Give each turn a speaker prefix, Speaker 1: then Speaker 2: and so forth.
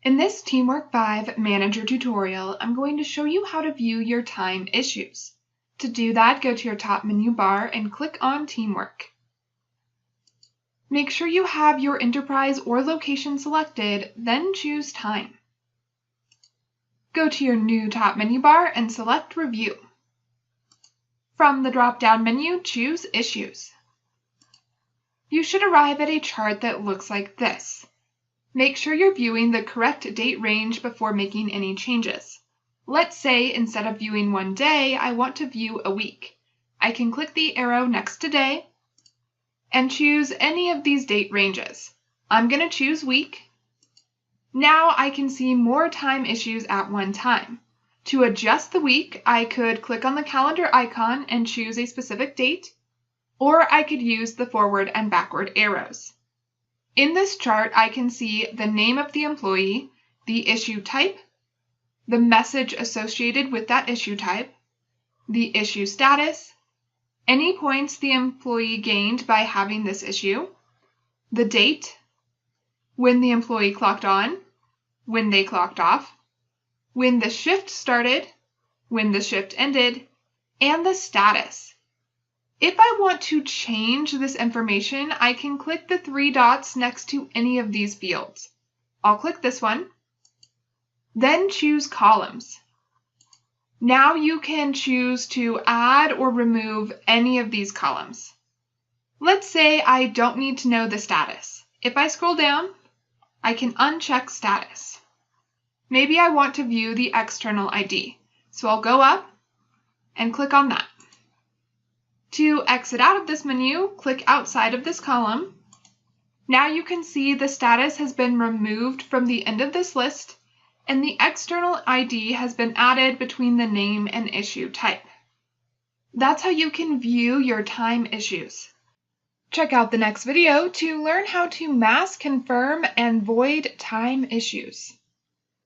Speaker 1: In this TeamWork 5 Manager tutorial, I'm going to show you how to view your time issues. To do that, go to your top menu bar and click on TeamWork. Make sure you have your enterprise or location selected, then choose Time. Go to your new top menu bar and select Review. From the drop-down menu, choose Issues. You should arrive at a chart that looks like this. Make sure you're viewing the correct date range before making any changes. Let's say instead of viewing one day, I want to view a week. I can click the arrow next to day and choose any of these date ranges. I'm going to choose week. Now I can see more time issues at one time. To adjust the week, I could click on the calendar icon and choose a specific date, or I could use the forward and backward arrows. In this chart, I can see the name of the employee, the issue type, the message associated with that issue type, the issue status, any points the employee gained by having this issue, the date, when the employee clocked on, when they clocked off, when the shift started, when the shift ended, and the status. If I want to change this information, I can click the three dots next to any of these fields. I'll click this one, then choose Columns. Now you can choose to add or remove any of these columns. Let's say I don't need to know the status. If I scroll down, I can uncheck Status. Maybe I want to view the external ID, so I'll go up and click on that. To exit out of this menu, click outside of this column. Now you can see the status has been removed from the end of this list, and the external ID has been added between the name and issue type. That's how you can view your time issues. Check out the next video to learn how to mass confirm and void time issues.